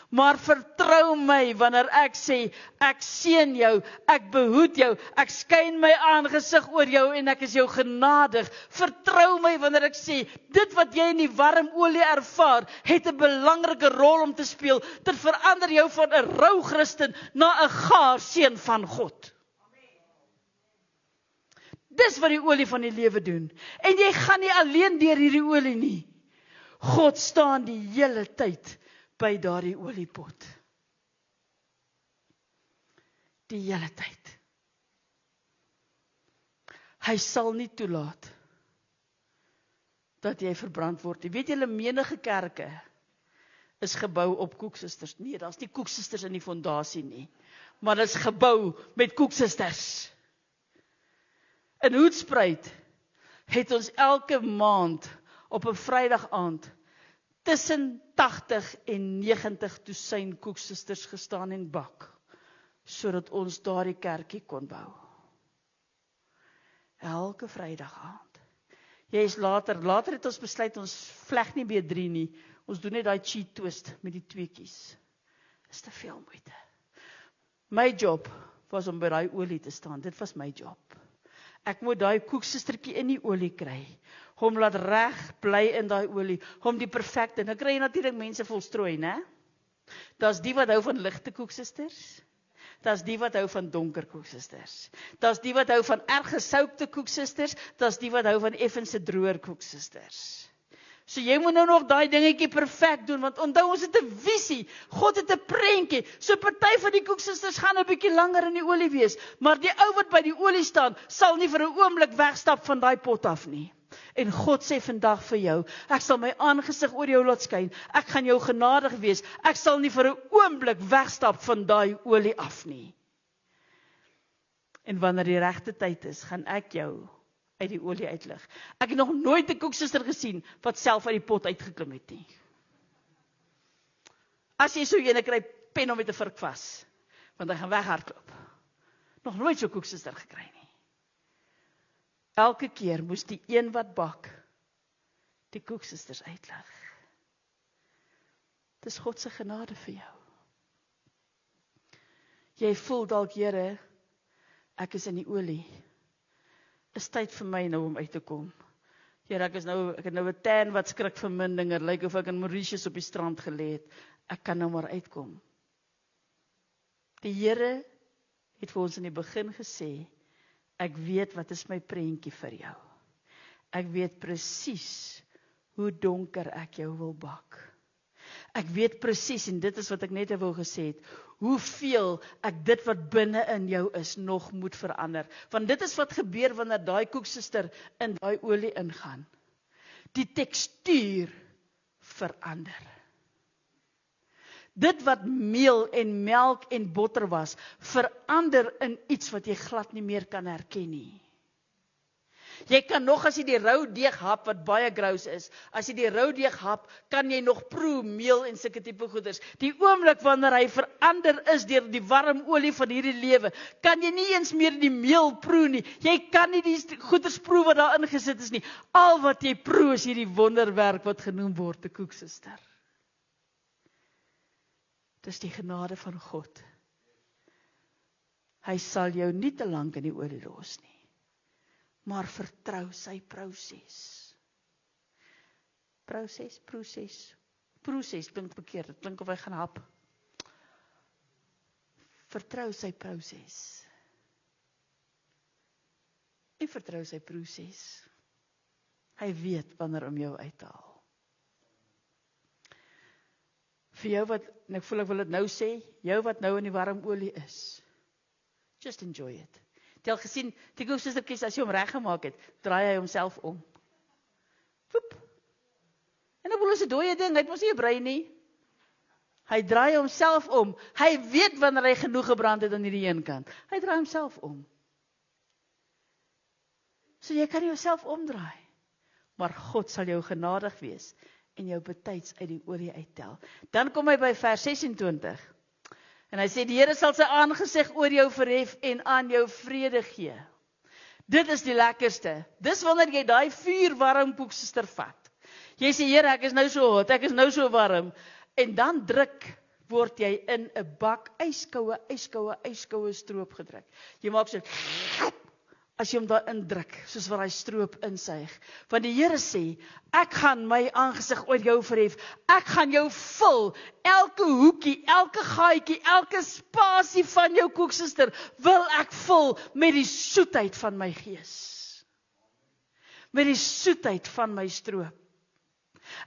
Maar vertrou my wanneer ek sê, ek seën jou, ek behoed jou, ek skyn my aangesig oor jou en ek is jou genadig. Vertrou my wanneer ek sê, dit wat jy in die warm olie ervaar, het 'n belangrike rol om te speel. Dit verander jou van 'n rou Christen na 'n gaar seun van God. Dis wat die olie van die lewe doen. En jy gaan nie alleen deur hierdie olie nie. God staan die hele tyd by daardie oliepot. Die hele tyd. Hy sal nie toelaat dat jy verbrand word. Jy weet julle, menige kerke is gebou op koeksusters. Nee, daar's nie koeksusters in die fondasie nie, maar dit is gebou met koeksusters. In Hoedspruit het ons elke maand op 'n Vrydag aand tussen 80 en 90 dosyn koeksusters gestaan en bak, sodat ons daardie kerkie kon bou. Elke Vrydag aand. Jy is later het ons besluit, ons vleg nie B3 nie, ons doen net daai cheat twist met die tweekies. Is te veel moeite. My job was om by daai olie te staan, dit was my job. Ek moet daai koeksustertjie in die olie kry, hom laat reg bly in daai olie, hom die perfekte, nou kry jy natuurlik mense volstrooi, né? Daar's die wat hou van ligte koeksusters, daar's die wat hou van donker koeksusters, daar's die wat hou van erg gesoukte koeksusters, daar's die wat hou van effense droër koeksusters. So jy moet nou nog daai dingetjie perfek doen, want onthou ons het 'n visie, God het 'n prentjie, so party van die koeksusters gaan 'n bietjie langer in die olie wees, maar die ou wat by die olie staan, sal nie vir 'n oomblik wegstap van daai pot af nie. En God sê vandag vir jou, ek sal my aangesig oor jou laat skyn, ek gaan jou genadig wees, ek sal nie vir 'n oomblik wegstap van daai olie af nie. En wanneer die regte tyd is, gaan ek jou uit die olie uitlig. Ek het nog nooit 'n koeksuster gesien wat self uit die pot uitgeklim het nie. As jy so ene kry, pen hom met 'n vurk vas, want hy gaan weghardloop. Nog nooit so 'n koeksuster gekry nie. Elke keer moes die een wat bak die koeksusters uitlig. Dis God se genade vir jou. Jy voel dalk, Here, ek is in die olie. is tyd vir my nou om uit te kom. Here, ek het nou 'n tan wat skrik verminding, lyk of ek in Mauritius op die strand gelê het. Ek kan nou maar uitkom. Die Here het vir ons in die begin gesê, ek weet wat is my prentjie vir jou. Ek weet presies hoe donker ek jou wil bak. Ek weet presies, en dit is wat ek net wou gesê het, hoeveel ek dit wat binne in jou is, nog moet verander. Want dit is wat gebeur wanneer daai koeksuster in daai olie ingaan. Die tekstuur verander. Dit wat meel en melk en botter was, verander in iets wat jy glad nie meer kan herken nie. Jy kan nog, as jy die rou deeg hap, wat baie grous is, as jy die rou deeg hap, kan jy nog proe meel en sulke tipe goeders. Die oomblik wanneer hy verander is deur die warm olie van hierdie lewe, kan jy nie eens meer die meel proe nie. Jy kan nie die goeders proe wat daar ingesit is nie. Al wat jy proe is hierdie wonderwerk wat genoem word, 'n koeksuster. Dis die genade van God. Hy sal jou nie te lank in die olie los nie. Maar vertrou sy proses. Proses klink verkeerd, dit klink of hy gaan hap. Vertrou sy proses. En vertrou sy proses. Hy weet wanneer om jou uit te haal. Vir jou wat, en ek voel ek wil dit nou sê, jou wat nou in die warm olie is, just enjoy it. Het jy al gesien, die koeksustertjies, as jy hom reggemaak het, draai hy homself om. Woep. En dan is 'n dooie ding, hy het mos nie 'n brein nie. Hy draai homself om. Hy weet wanneer hy genoeg gebrand het aan hierdie een kant. Hy draai homself om. So jy kan jouself omdraai. Maar God sal jou genadig wees en jou betyds uit die olie uittel. Dan kom hy by vers 26. En hy sê, die Here sal sy aangesig oor jou verhef en aan jou vrede gee. Dit is die lekkerste. Dis wanneer jy daai vuurwarm koeksuster vat. Jy sê, Here, ek is nou so hot, ek is nou so warm. En dan word jy in 'n bak yskoue stroop gedruk. Jy maak so, as jy hom daar indruk, soos wat hy stroop insuig. Want die Here sê, ek gaan my aangesig oor jou verhef, ek gaan jou vul, elke hoekie, elke gaatjie, elke spasie van jou koeksuster, wil ek vul met die soetheid van my gees. Met die soetheid van my stroop.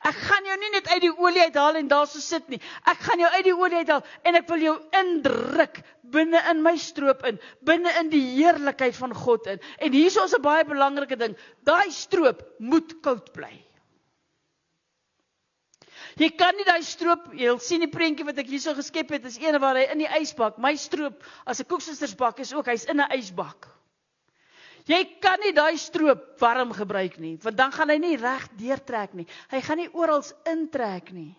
Ek gaan jou nie net uit die olie uithaal en daar so sit nie. Ek gaan jou uit die olie uithaal en ek wil jou indruk binne in my stroop in, binne in die heerlikheid van God in. En hier is 'n baie belangrike ding, daai stroop moet koud bly. Jy kan nie daai stroop, jy sien die prentjie wat ek hierso geskep het, is een waar hy in die ysbak, my stroop, as 'n koeksustersbak is ook, hy's in 'n ysbak. Jy kan nie daai stroop warm gebruik nie, want dan gaan hy nie reg deurtrek nie. Hy gaan nie oral intrek nie.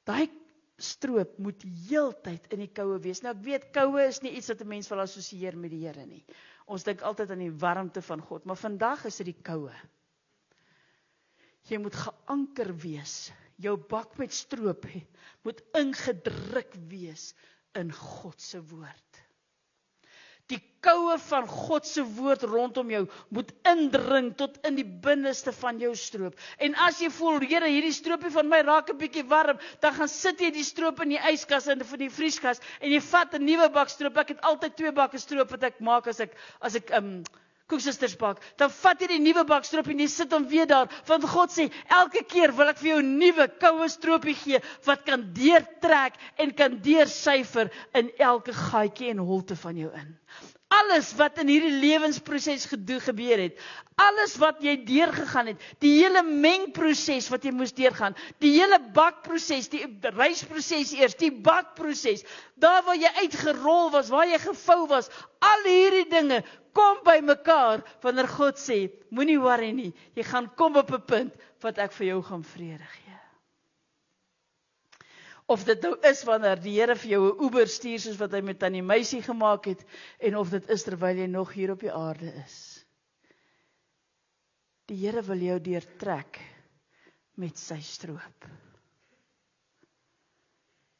Daai stroop moet heeltyd in die koue wees. Nou ek weet, koue is nie iets wat 'n mens wil assosieer met die Here nie. Ons dink altyd aan die warmte van God, maar vandag is dit die koue. Jy moet geanker wees. Jou bak met stroop moet ingedruk wees in God se woord. Die koue van God se woord rondom jou moet indring tot in die binneste van jou stroop. En as jy voel, Here, hierdie stroopie van my raak 'n bietjie warm, dan gaan sit jy die stroop in die yskas en vir die vrieskas en jy vat 'n nuwe bak stroop. Ek het altyd 2 bakke stroop wat ek maak as ek koeksustersbak. Dan vat jy die nuwe bak stroop en jy sit hom weer daar, want God sê, elke keer wil ek vir jou 'n nuwe koue stroopie gee wat kan deurtrek en kan deursyfer in elke gaatjie en holte van jou in. Alles wat in hierdie lewensproses gebeur het, alles wat jy deurgegaan het, die hele mengproses wat jy moes deurgaan, die hele bakproses, die reisproses eers, die bakproses, daar waar jy uitgerol was, waar jy gevou was, al hierdie dinge kom by mekaar wanneer God sê, moenie worry nie, jy gaan kom op 'n punt wat ek vir jou gaan vrede gee. Of dit nou is wanneer die Here vir jou 'n Uber stuur soos wat hy met Tannie Meisie gemaak het, en of dit is terwyl jy nog hier op die aarde is. Die Here wil jou deurtrek met sy stroop.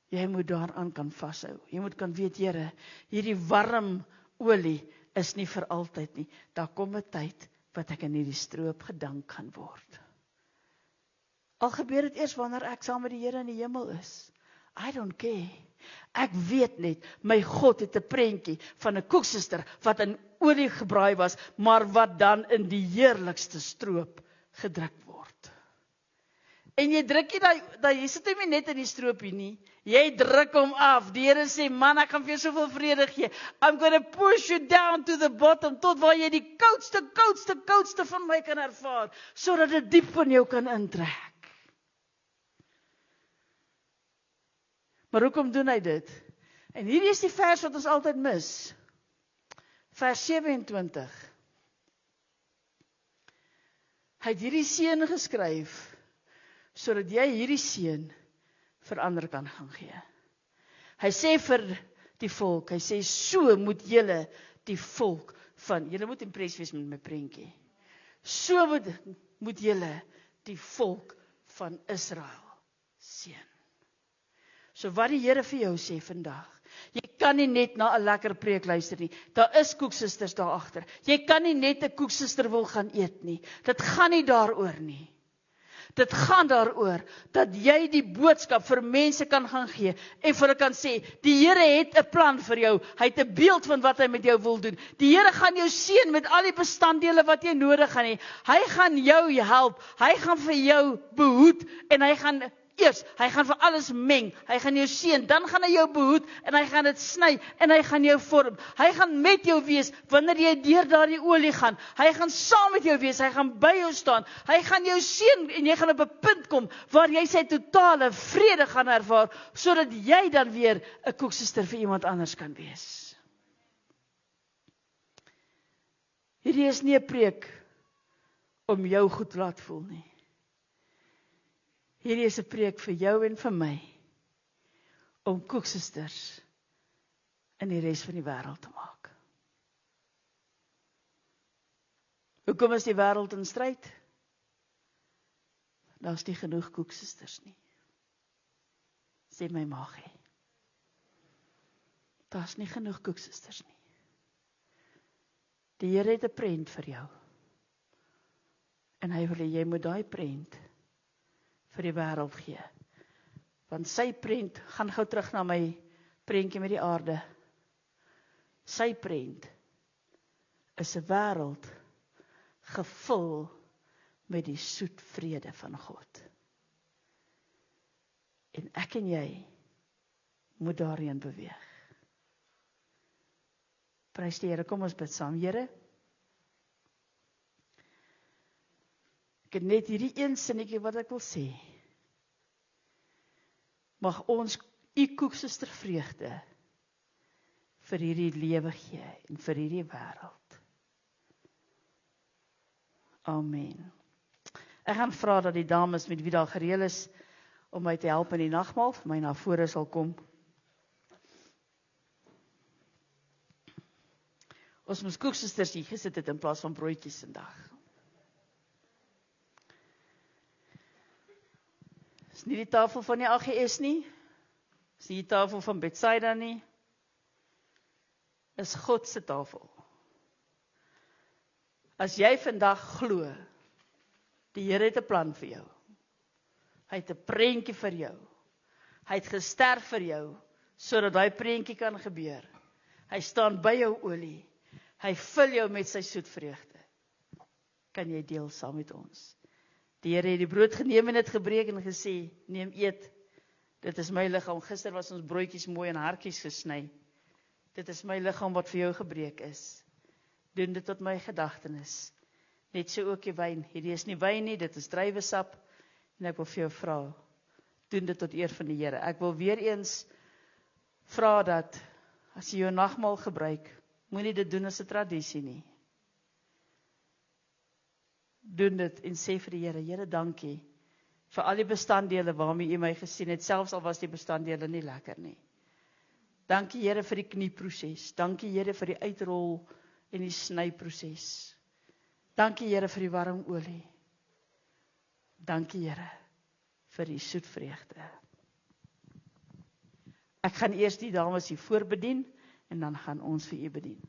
Jy moet daaraan kan vashou. Jy moet kan weet, Here, hierdie warm olie is nie vir altyd nie. Daar kom 'n tyd wat ek in hierdie stroop gedank gaan word. Al gebeur dit eers wanneer ek saam met die Here in die hemel is. I don't care. Ek weet net, my God het 'n prentjie van 'n koeksuster wat in olie gebraai was, maar wat dan in die heerlikste stroop gedruk word. En jy druk nie jy sit hom nie net in die stroopie nie. Jy druk hom af. Die Here sê, man, ek gaan vir jou soveel vrede gee. I'm going to push you down to the bottom, tot waar jy die koudste van my kan ervaar, sodat dit diep van jou kan intrek. Maar hoekom doen hy dit? En hierdie is die vers wat ons altyd mis. Vers 27. Hy het hierdie seën geskryf, sodat jy hierdie seën vir ander kan gaan gee. Hy sê vir die volk, hy sê, so moet julle die volk van, julle moet impress wees met my prentjie. So moet julle die volk van Israel seën. So wat die Here vir jou sê vandag, jy kan nie net na 'n lekker preek luister nie. Daar is koeksusters daar agter. Jy kan nie net 'n koeksuster wil gaan eet nie. Dit gaan nie daaroor nie. Dit gaan daaroor dat jy die boodskap vir mense kan gaan gee en vir hulle kan sê, die Here het 'n plan vir jou. Hy het 'n beeld van wat hy met jou wil doen. Die Here gaan jou seën met al die bestanddele wat jy nodig gaan hê. Hy gaan jou help. Hy gaan vir jou behoed en hy gaan vir alles meng. Hy gaan jou seën, dan gaan hy jou behoed en hy gaan dit sny en hy gaan jou vorm. Hy gaan met jou wees wanneer jy deur daardie olie gaan. Hy gaan saam met jou wees, hy gaan by jou staan. Hy gaan jou seën en jy gaan op 'n punt kom waar jy sy totale vrede gaan ervaar, sodat jy dan weer 'n koeksuster vir iemand anders kan wees. Hierdie is nie 'n preek om jou goed te laat voel nie. Hierdie is 'n preek vir jou en vir my, om koeksusters in die res van die wêreld te maak. Hoekom is die wêreld in stryd? Daar's nie genoeg koeksusters nie. Sê my maag hê. Daar's nie genoeg koeksusters nie. Die Here het 'n prent vir jou. En hy wil hê jy moet daai prent vir die wêreld gee. Want sy prent, gaan gou terug na my prentjie met die aarde. Sy prent is 'n wêreld gevul met die soet vrede van God. En ek en jy moet daarheen beweeg. Prys die Here, kom ons bid saam. Here, ek het net hierdie een sinnetjie wat ek wil sê. Mag ons u koeksuster vreugde vir hierdie lewe gee en vir hierdie wêreld. Amen. Ek gaan vra dat die dames met wie daar gereël is om my te help in die nagmaal, vir my na vore sal kom. Ons moes koeksusters hier gesit het in plaas van broodjies vandag. Is nie die tafel van die AGS nie. Is nie die tafel van Bethsaida nie. Is God se tafel. As jy vandag glo, die Here het 'n plan vir jou. Hy het 'n prentjie vir jou. Hy het gesterf vir jou, sodat daai prentjie kan gebeur. Hy staan by jou olie. Hy vul jou met sy soet vreugde. Kan jy deel saam met ons? Die Here het die brood geneem en dit gebreek en gesê, neem eet, dit is my liggaam. Gister was ons broodjies mooi in hartjies gesny. Dit is my liggaam wat vir jou gebreek is. Doen dit tot my gedagtenis. Net so ook die wyn. Hierdie is nie wyn nie, dit is druiwesap. En ek wil vir jou vra, doen dit tot eer van die Here. Ek wil weer eens vra dat, as jy jou nagmaal gebruik, moenie dit doen as 'n tradisie nie. Doen dit en sê vir die Here, Here, dankie vir al die bestanddele waarmee u my gesien het, selfs al was die bestanddele nie lekker nie. Dankie Here vir die knieproses. Dankie Here vir die uitrol en die snyproses. Dankie Here vir die warm olie. Dankie Here vir die soet vreugde. Ek gaan eers die dames hier voor bedien en dan gaan ons vir u bedien.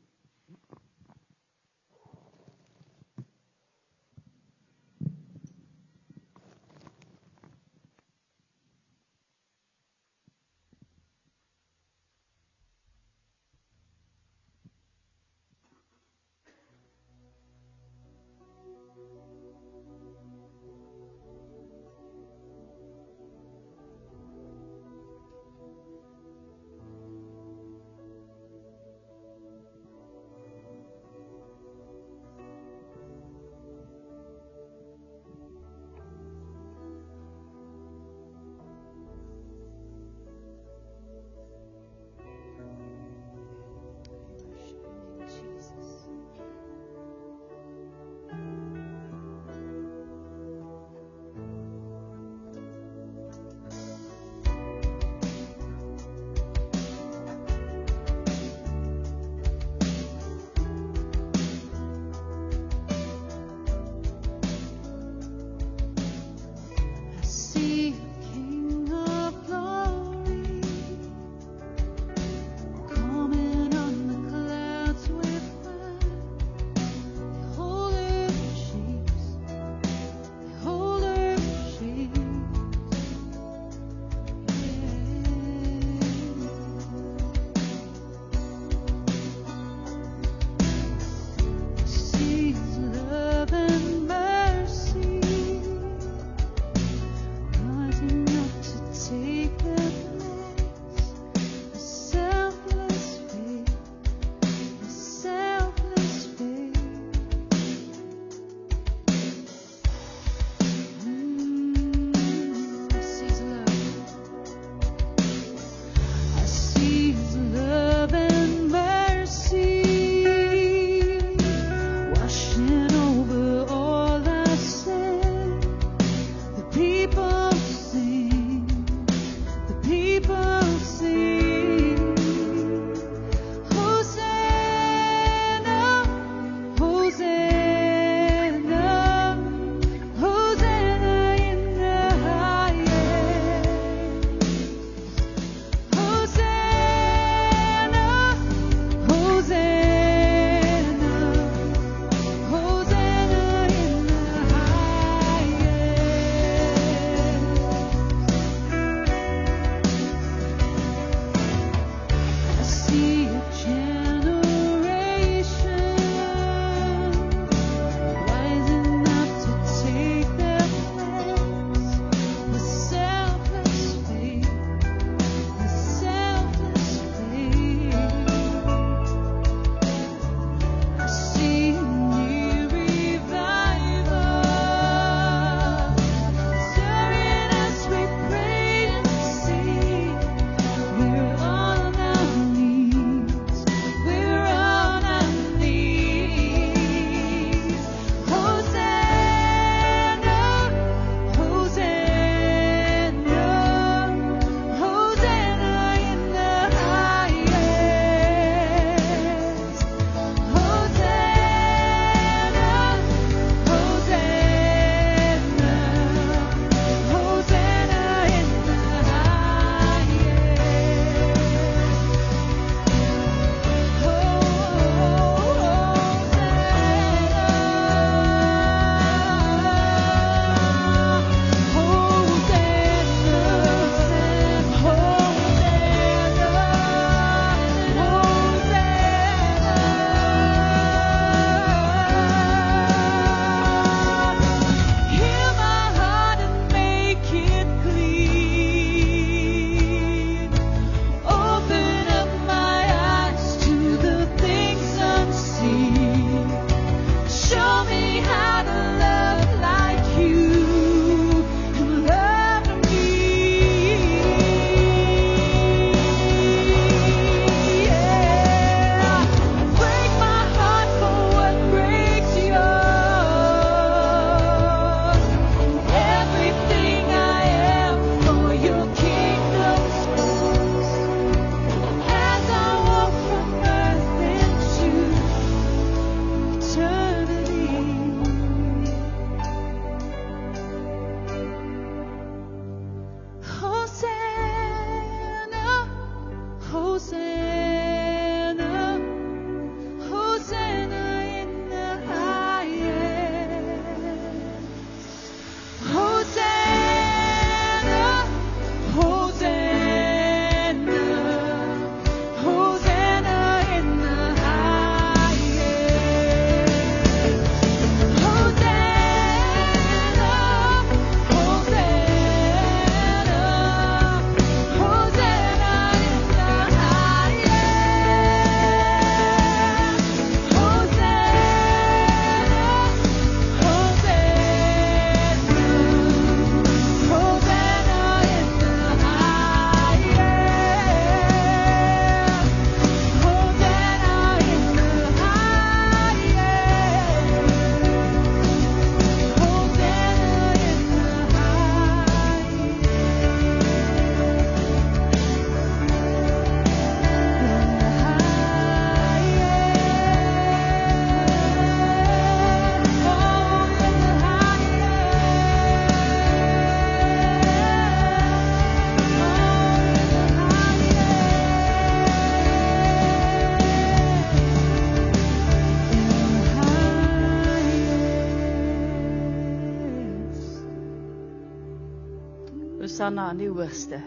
Hosanna aan die hoogste.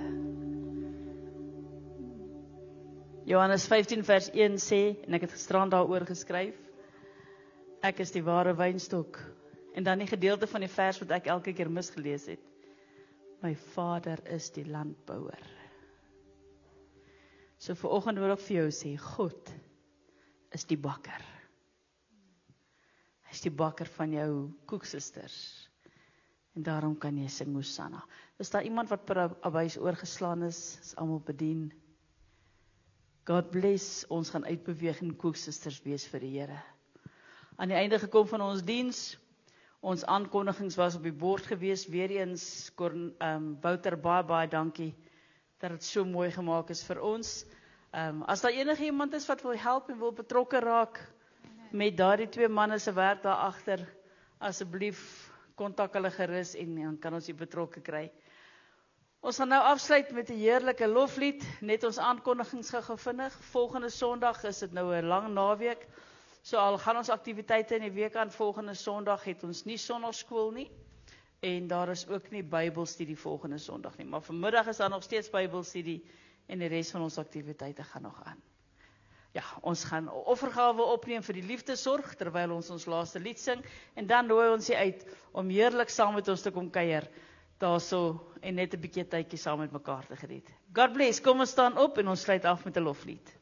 Johannes 15 vers 1 sê, en ek het gisterand daaroor geskryf, ek is die ware wynstok. En dan die gedeelte van die vers wat ek elke keer misgelees het. My Vader is die landbouer. So vanoggend wil ek vir jou sê, God is die bakker. Hy is die bakker van jou koeksisters. En daarom kan jy sing Hosanna. Is daar iemand wat per abuis oorgeslaan is almal bedien? God bless, ons gaan uitbeweeg en koeksisters wees vir die Here. Aan die einde gekom van ons diens, ons aankondigings was op die bord gewees, weer eens, Wouter, baie dankie, dat het so mooi gemaak is vir ons. As daar enige iemand is wat wil help en wil betrokke raak, met daardie 2 manne se werk daar agter, asseblief, kontak hulle gerus en dan kan ons die betrokke kry. Ons gaan nou afsluit met 'n heerlike loflied, net ons aankondigings gou vinnig. Volgende Sondag is dit nou 'n lang naweek, so al gaan ons aktiwiteite in die week aan, volgende Sondag het ons nie sonnaarskool nie, en daar is ook nie Bybelstudie volgende Sondag nie, maar vanmiddag is daar nog steeds Bybelstudie, en die res van ons aktiwiteite gaan nog aan. Ja, ons gaan offergawe opneem vir die liefdesorg, terwyl ons laaste lied sing, en dan nooi ons jy uit, om heerlik saam met ons te kom kuier, daarso, en net 'n bietjie tydjie saam met mekaar te geniet. God bless, kom ons staan op, en ons sluit af met 'n loflied.